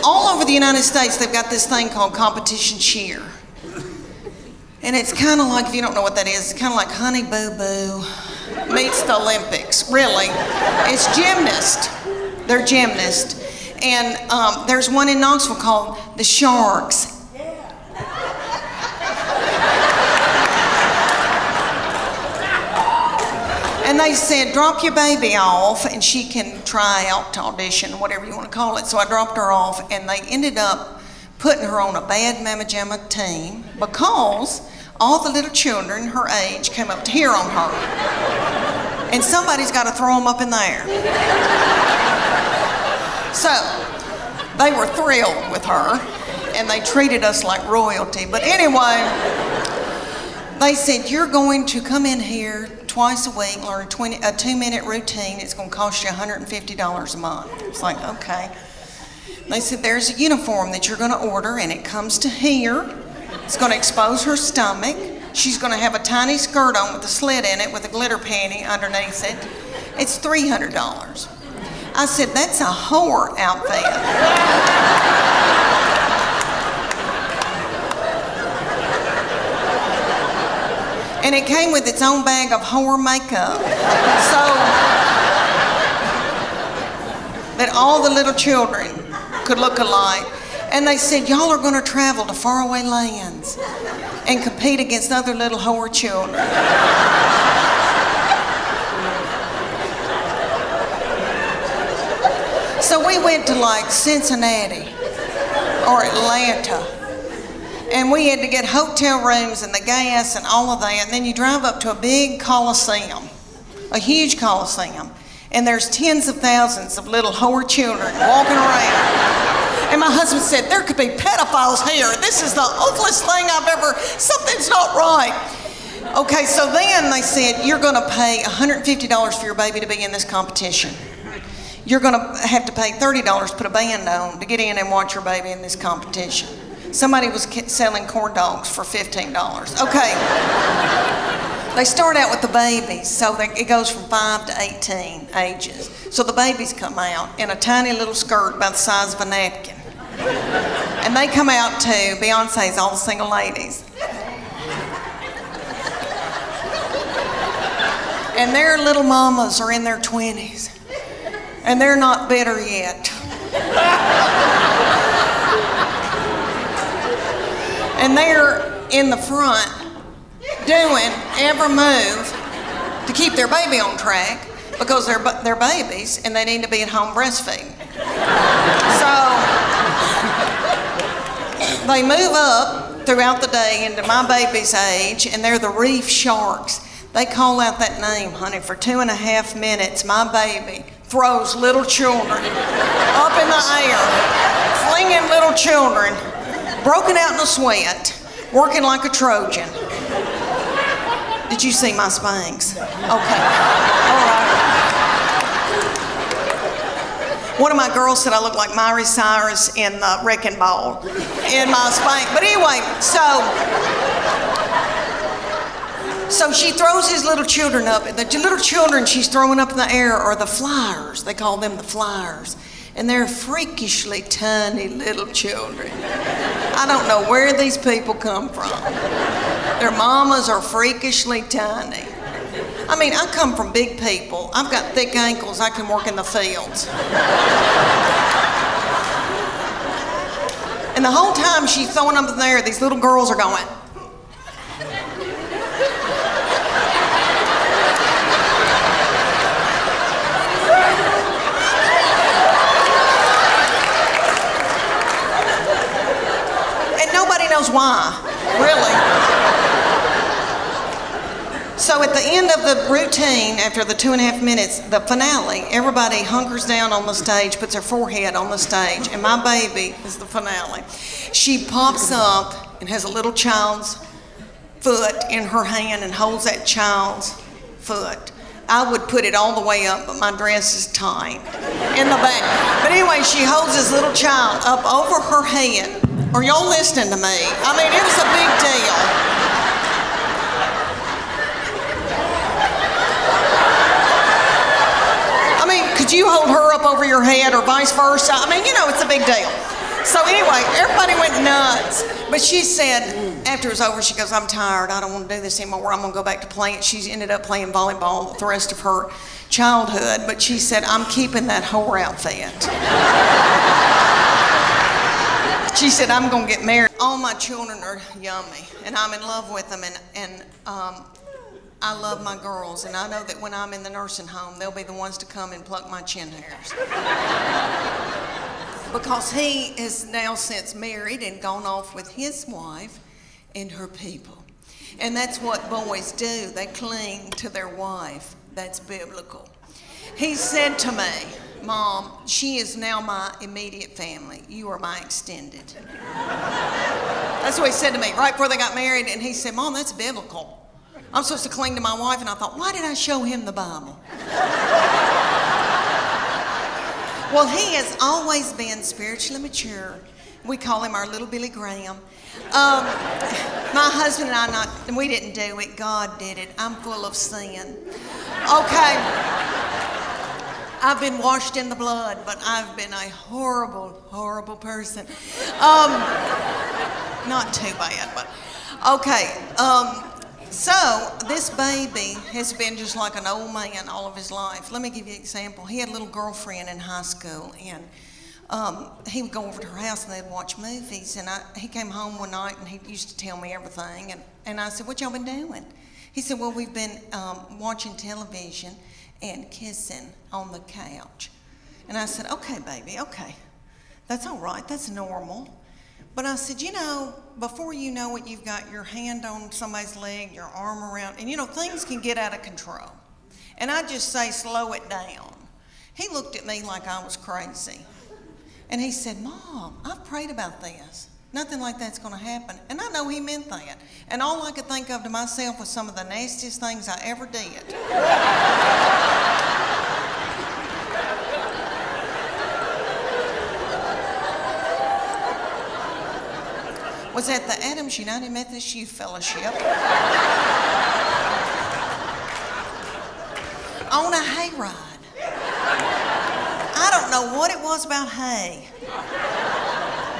all over the United States, they've got this thing called competition cheer. And it's kind of like, if you don't know what that is, it's kind of like Honey Boo Boo meets the Olympics, really. It's gymnast. They're gymnast. And there's one in Knoxville called the Sharks. And they said, drop your baby off and she can try out to audition, whatever you want to call it. So I dropped her off and they ended up putting her on a bad Mama Jamma team because all the little children her age came up to hear on her. And somebody's got to throw them up in the air. So they were thrilled with her and they treated us like royalty. But anyway, they said, you're going to come in here twice a week, learn a 2-minute routine. It's going to cost you $150 a month. It's like, okay. They said, there's a uniform that you're going to order, and it comes to here. It's going to expose her stomach. She's going to have a tiny skirt on with a slit in it with a glitter panty underneath it. It's $300. I said, that's a whore outfit. And it came with its own bag of whore makeup. So that all the little children could look alike. And they said, y'all are gonna travel to faraway lands and compete against other little whore children. So we went to like Cincinnati or Atlanta. And we had to get hotel rooms and the gas and all of that. And then you drive up to a big coliseum, a huge coliseum. And there's tens of thousands of little whore children walking around. And my husband said, there could be pedophiles here. This is the ugliest thing I've ever, something's not right. Okay, so then they said, you're gonna pay $150 for your baby to be in this competition. You're gonna have to pay $30 to put a band on to get in and watch your baby in this competition. Somebody was selling corn dogs for $15. Okay. They start out with the babies, so it goes from 5 to 18 ages. So the babies come out in a tiny little skirt about the size of a napkin. And they come out to Beyonce's All the Single Ladies. And their little mamas are in their 20s. And they're not bitter yet. And they're in the front doing every move to keep their baby on track because they're babies and they need to be at home breastfeeding. So they move up throughout the day into my baby's age and they're the reef sharks. They call out that name, honey, for 2.5 minutes. My baby throws little children up in the air, flinging little children, broken out in a sweat, working like a Trojan. Did you see my Spanx? Okay, all right. One of my girls said I look like Miley Cyrus in the Wrecking Ball in my Spanx. But anyway, so she throws these little children up. The little children she's throwing up in the air are the flyers. They call them the flyers. And they're freakishly tiny little children. I don't know where these people come from. Their mamas are freakishly tiny. I mean, I come from big people. I've got thick ankles. I can work in the fields. And the whole time she's throwing them in there, these little girls are going. Knows why, really. So at the end of the routine, after the 2.5 minutes, the finale, everybody hunkers down on the stage, puts their forehead on the stage, and my baby is the finale. She pops up and has a little child's foot in her hand and holds that child's foot. I would put it all the way up, but my dress is tight in the back. But anyway, she holds this little child up over her head. Are y'all listening to me? I mean, it was a big deal. I mean, could you hold her up over your head or vice versa. I mean, it's a big deal. So anyway, everybody went nuts. But she said, after it was over, she goes, I'm tired. I don't want to do this anymore. I'm going to go back to playing. She ended up playing volleyball the rest of her childhood. But she said, I'm keeping that whore outfit. She said, I'm going to get married. All my children are yummy, and I'm in love with them, and I love my girls, and I know that when I'm in the nursing home, they'll be the ones to come and pluck my chin hairs. Because he is now since married and gone off with his wife and her people. And that's what boys do. They cling to their wife. That's biblical. He said to me, Mom, she is now my immediate family. You are my extended. That's what he said to me right before they got married. And he said, Mom, that's biblical. I'm supposed to cling to my wife. And I thought, why did I show him the Bible? Well, he has always been spiritually mature. We call him our little Billy Graham. My husband and we didn't do it. God did it. I'm full of sin. Okay. I've been washed in the blood, but I've been a horrible, horrible person. Not too bad, but okay. So this baby has been just like an old man all of his life. Let me give you an example. He had a little girlfriend in high school, and he would go over to her house and they'd watch movies. And he came home one night and he used to tell me everything. And I said, what y'all been doing? He said, well, we've been watching television and kissing on the couch. And I said, okay, baby, okay. That's all right. That's normal. But I said, before you know it, you've got your hand on somebody's leg, your arm around, and things can get out of control. And I just say, slow it down. He looked at me like I was crazy. And he said, Mom, I've prayed about this. Nothing like that's going to happen. And I know he meant that. And all I could think of to myself was some of the nastiest things I ever did. Was at the Adams United Methodist Youth Fellowship on a hayride. I don't know what it was about hay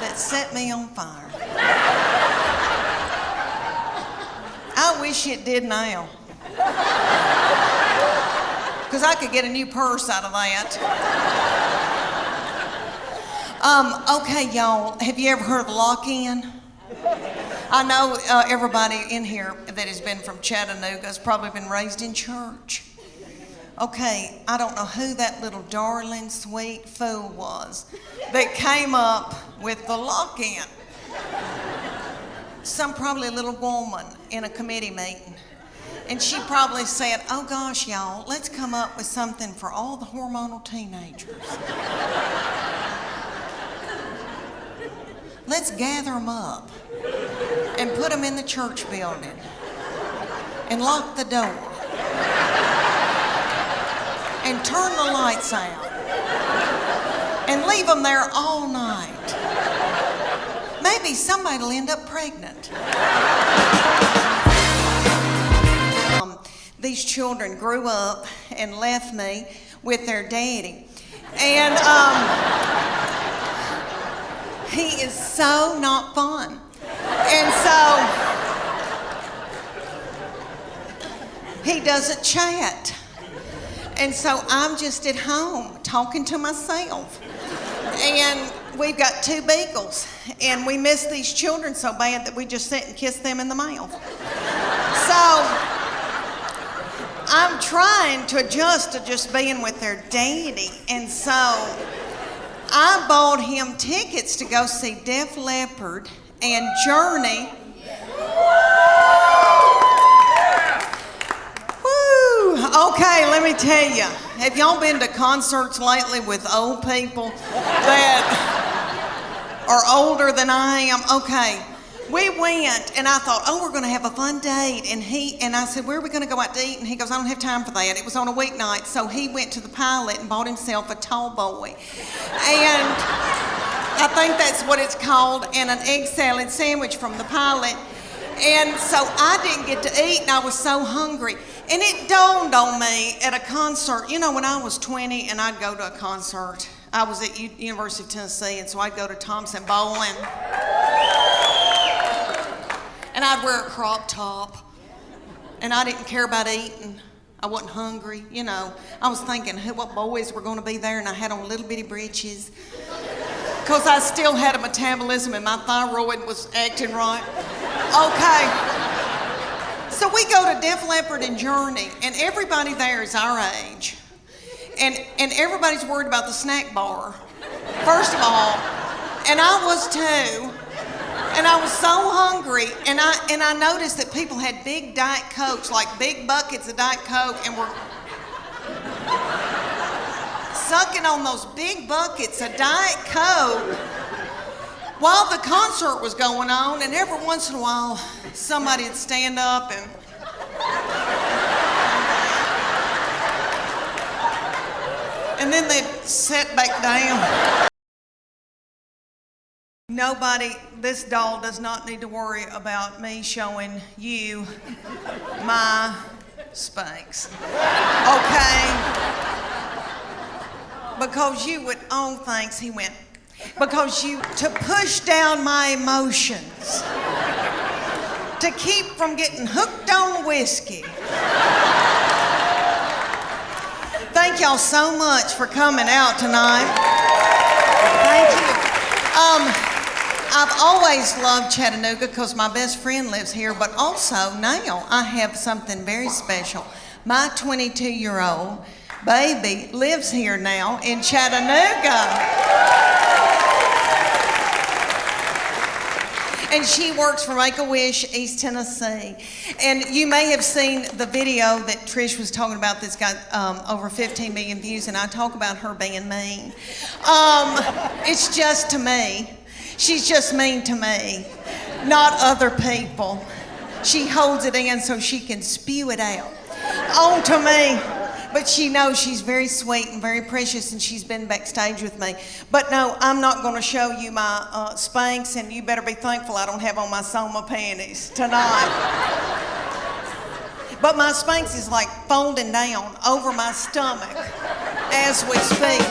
that set me on fire. I wish it did now, because I could get a new purse out of that. Okay, y'all, have you ever heard of lock-in? I know everybody in here that has been from Chattanooga has probably been raised in church. Okay, I don't know who that little darling, sweet fool was that came up with the lock-in. Probably a little woman in a committee meeting. And she probably said, oh gosh, y'all, let's come up with something for all the hormonal teenagers. Let's gather them up and put them in the church building and lock the door and turn the lights out and leave them there all night. Maybe somebody will end up pregnant. These children grew up and left me with their daddy. And he is so not fun. And so he doesn't chat. And so I'm just at home talking to myself. And we've got 2 beagles. And we miss these children so bad that we just sit and kiss them in the mouth. So I'm trying to adjust to just being with their daddy. And so I bought him tickets to go see Def Leppard and Journey. Woo! Okay, let me tell you. Have y'all been to concerts lately with old people that are older than I am? Okay. We went, and I thought, we're going to have a fun date. And I said, where are we going to go out to eat? And he goes, I don't have time for that. It was on a weeknight. So he went to the Pilot and bought himself a tall boy. And I think that's what it's called, and an egg salad sandwich from the Pilot. And so I didn't get to eat, and I was so hungry. And it dawned on me at a concert. You know, when I was 20 and I'd go to a concert, I was at University of Tennessee, and so I'd go to Thompson Bowling. And I'd wear a crop top. And I didn't care about eating. I wasn't hungry, you know. I was thinking what boys were going to be there, and I had on little bitty breeches. Because I still had a metabolism and my thyroid was acting right. Okay. So we go to Def Leppard and Journey, and everybody there is our age. And everybody's worried about the snack bar, first of all. And I was too. And I was so hungry, and I noticed that people had big Diet Cokes, like big buckets of Diet Coke, and were sucking on those big buckets of Diet Coke while the concert was going on. And every once in a while, somebody would stand up and then they'd sit back down. Nobody, this doll does not need to worry about me showing you my Spanx. Okay? Because you would, oh thanks, he went. Because to push down my emotions, to keep from getting hooked on whiskey. Thank y'all so much for coming out tonight. Thank you. I've always loved Chattanooga because my best friend lives here, but also now I have something very special. My 22-year-old baby lives here now in Chattanooga. And she works for Make-A-Wish, East Tennessee. And you may have seen the video that Trish was talking about that's got over 15 million views, and I talk about her being mean. It's just to me. She's just mean to me, not other people. She holds it in so she can spew it out onto me. But she knows she's very sweet and very precious, and she's been backstage with me. But no, I'm not going to show you my Spanx, and you better be thankful I don't have on my Soma panties tonight. But my Spanx is like folding down over my stomach as we speak.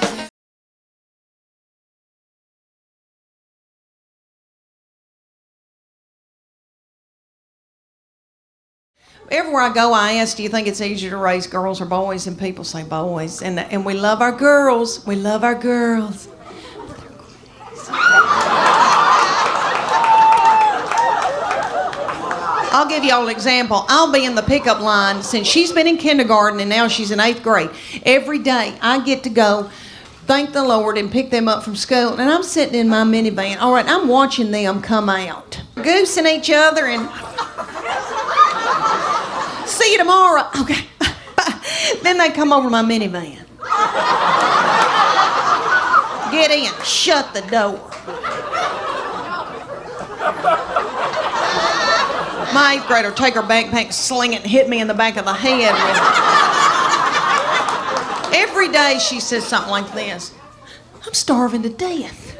Everywhere I go, I ask, do you think it's easier to raise girls or boys? And people say boys. And we love our girls. We love our girls. I'll give y'all an example. I'll be in the pickup line since she's been in kindergarten and now she's in 8th grade. Every day I get to go thank the Lord and pick them up from school. And I'm sitting in my minivan. All right, I'm watching them come out. Goosing each other and... See you tomorrow. Okay. Then they come over my minivan. Get in. Shut the door. My 8th grader take her backpack, sling it, and hit me in the back of the head with it. Every day she says something like this. I'm starving to death.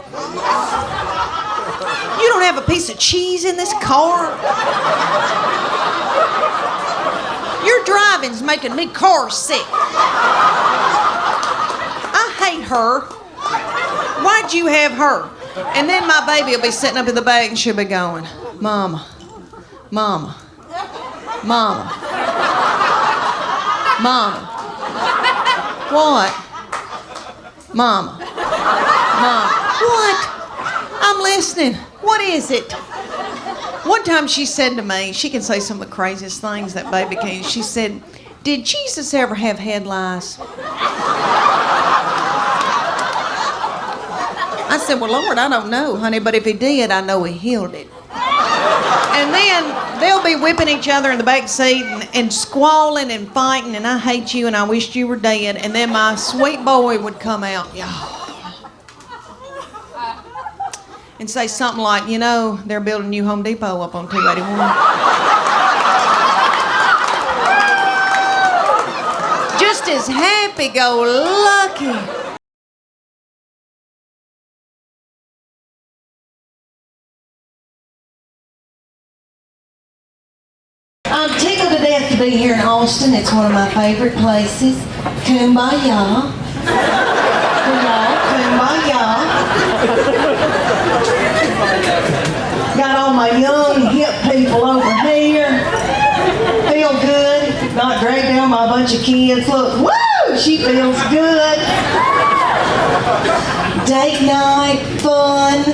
You don't have a piece of cheese in this car? Your driving's making me car sick. I hate her. Why'd you have her? And then my baby will be sitting up in the back and she'll be going, Mama, Mama, Mama, Mama. What? Mama, Mama. What? I'm listening. What is it? One time she said to me, she can say some of the craziest things, that baby can. She said, did Jesus ever have head lice? I said, well, Lord, I don't know, honey, but if he did, I know he healed it. And then they'll be whipping each other in the back seat and squalling and fighting, and I hate you and I wished you were dead. And then my sweet boy would come out. And say something like, you know, they're building a new Home Depot up on 281. Just as happy-go-lucky. to be here in Austin. It's one of my favorite places. Kumbaya. Kumbaya. Got all my young, hip people over here. Feel good. Not dragged down by a bunch of kids. Look, woo! She feels good. Date night, fun.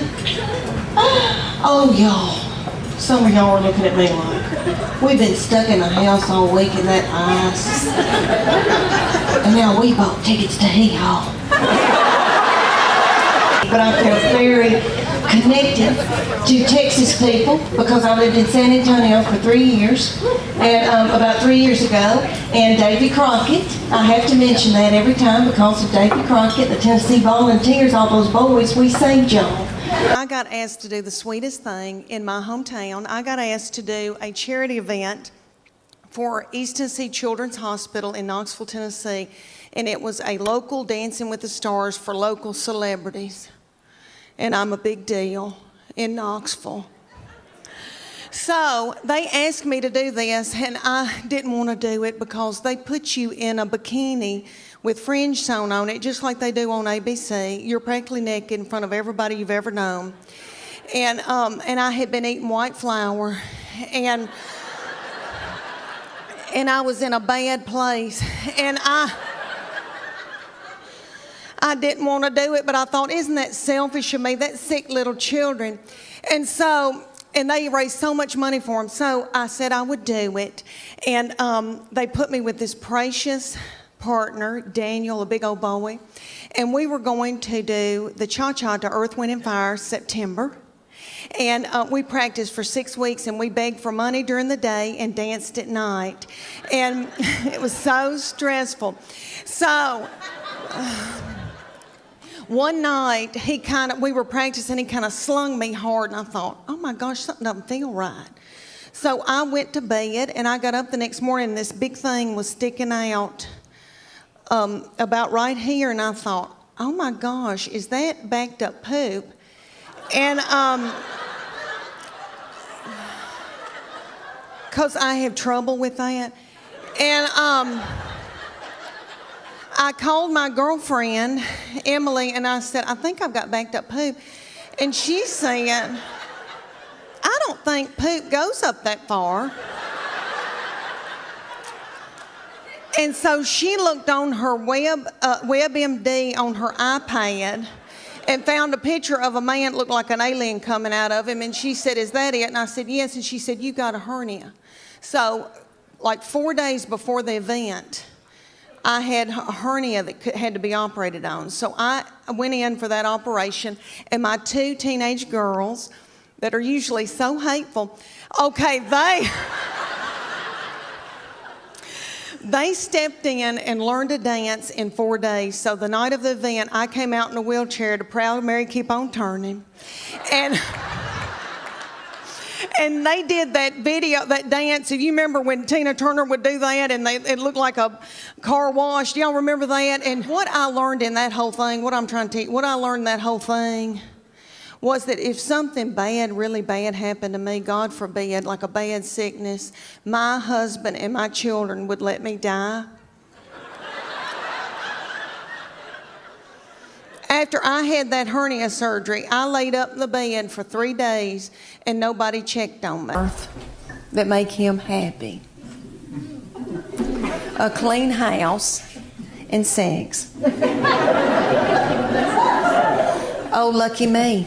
Oh, y'all. Some of y'all are looking at me like, we've been stuck in the house all week in that ice. And now we bought tickets to Hee Haw. But I feel very connected to Texas people because I lived in San Antonio for 3 years. And about 3 years ago, and Davy Crockett, I have to mention that every time because of Davy Crockett, the Tennessee Volunteers, all those boys, we saved y'all. I got asked to do the sweetest thing in my hometown. I got asked to do a charity event for East Tennessee Children's Hospital in Knoxville, Tennessee, and it was a local Dancing with the Stars for local celebrities. And I'm a big deal in Knoxville. So they asked me to do this, and I didn't want to do it because they put you in a bikini with fringe sewn on it, just like they do on ABC. You're practically naked in front of everybody you've ever known. And I had been eating white flour, and I was in a bad place, and I didn't want to do it, but I thought, isn't that selfish of me? That's sick little children. And they raised so much money for them. So I said I would do it. And they put me with this precious partner, Daniel, a big old boy. And we were going to do the cha-cha to Earth, Wind, and Fire September. And we practiced for 6 weeks, and we begged for money during the day and danced at night. And it was so stressful. So one night, we were practicing, he kind of slung me hard, and I thought, oh my gosh, something doesn't feel right. So I went to bed, and I got up the next morning, and this big thing was sticking out about right here, and I thought, oh my gosh, is that backed up poop? And because I have trouble with that. And I called my girlfriend, Emily, and I said, I think I've got backed up poop. And she said, I don't think poop goes up that far. And so she looked on her WebMD on her iPad and found a picture of a man that looked like an alien coming out of him. And she said, is that it? And I said, yes. And she said, you got a hernia. So like 4 days before the event, I had a hernia that had to be operated on. So I went in for that operation, and my 2 teenage girls that are usually so hateful, okay, they stepped in and learned to dance in 4 days. So the night of the event, I came out in a wheelchair to Proud Mary Keep On Turning. And they did that video, that dance. If you remember when Tina Turner would do that and it looked like a car wash. Do y'all remember that? And what I learned in that whole thing, what I'm trying to tell you, what I learned in that whole thing was that if something bad, really bad happened to me, God forbid, like a bad sickness, my husband and my children would let me die. After I had that hernia surgery, I laid up in the bed for 3 days and nobody checked on me. That make him happy. A clean house and sex. Oh, lucky me.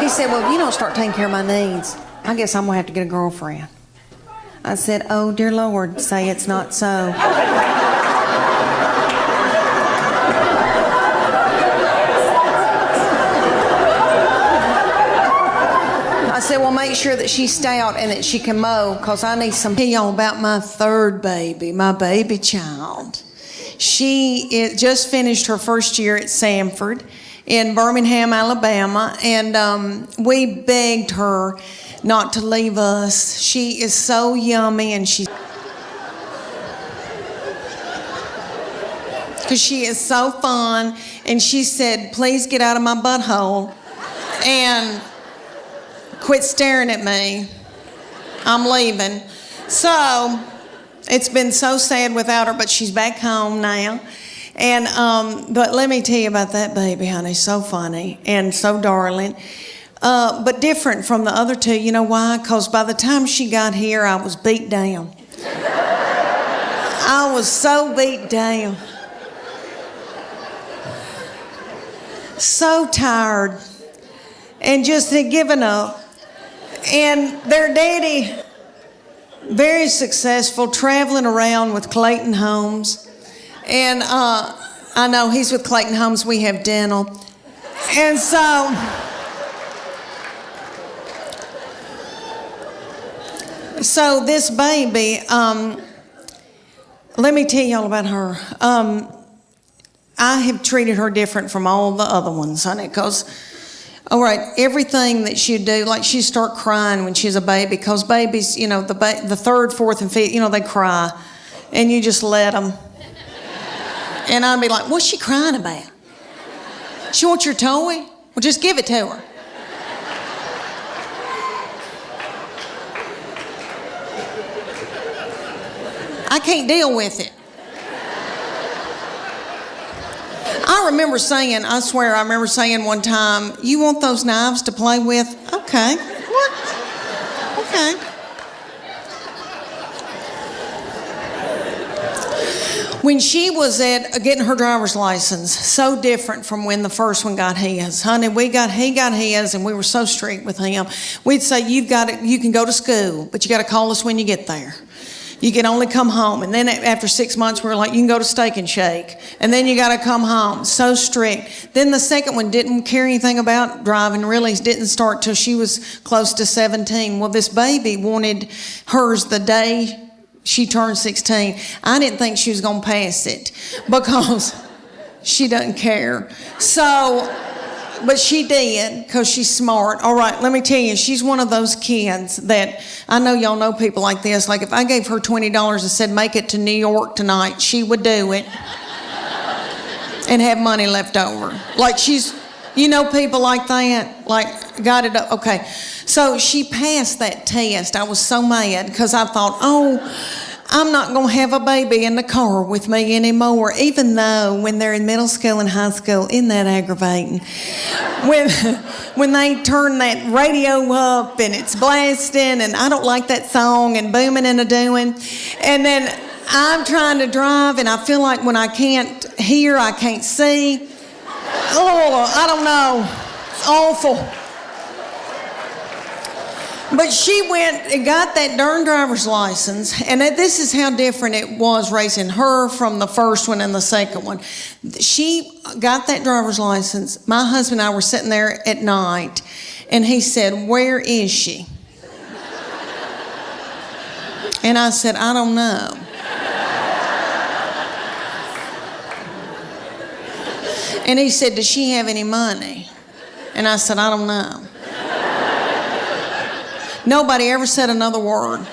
He said, well, if you don't start taking care of my needs, I guess I'm going to have to get a girlfriend. I said, oh, dear Lord, say it's not so. I said, well, make sure that she's stout and that she can mow, because I need some. Tell y'all about my third baby, my baby child. She just finished her first year at Sanford in Birmingham, Alabama, and we begged her not to leave us. She is so yummy, and because she is so fun, and she said, please get out of my butthole. And of quit staring at me. I'm leaving. So it's been so sad without her, but she's back home now. And but let me tell you about that baby, honey. So funny and so darling. But different from the other two. You know why? Because by the time she got here, I was beat down. I was so beat down. So tired. And just had given up. And their daddy, very successful, traveling around with Clayton Homes. And I know he's with Clayton Homes. We have dental. And so this baby, let me tell y'all about her. I have treated her different from all the other ones, honey, because, all right, everything that she'd do, like she'd start crying when she's a baby, because babies, you know, the third, fourth, and fifth, you know, they cry, and you just let them. And I'd be like, what's she crying about? She wants your toy? Well, just give it to her. I can't deal with it. I remember saying one time, you want those knives to play with? Okay. What? Okay. When she was at getting her driver's license, so different from when the first one got his. Honey, he got his, and we were so strict with him. We'd say, you can go to school, but you got to call us when you get there. You can only come home. And then after 6 months, we were like, you can go to Steak and Shake. And then you got to come home. So strict. Then the second one didn't care anything about driving, really didn't start till she was close to 17. Well, this baby wanted hers the day she turned 16. I didn't think she was going to pass it because she doesn't care. So, but she did because she's smart. All right, let me tell you, she's one of those kids that, I know y'all know people like this. Like if I gave her $20 and said, make it to New York tonight, she would do it and have money left over. Like she's, you know, people like that, like got it up. Okay, so she passed that test. I was so mad because I thought, oh, I'm not going to have a baby in the car with me anymore, even though when they're in middle school and high school, isn't that aggravating? When they turn that radio up and it's blasting and I don't like that song and booming and a-doing, and then I'm trying to drive and I feel like when I can't hear, I can't see. Oh, I don't know. It's awful. But she went and got that darn driver's license, and this is how different it was raising her from the first one and the second one. She got that driver's license. My husband and I were sitting there at night, and he said, where is she? And I said, I don't know. And he said, does she have any money? And I said, I don't know. Nobody ever said another word.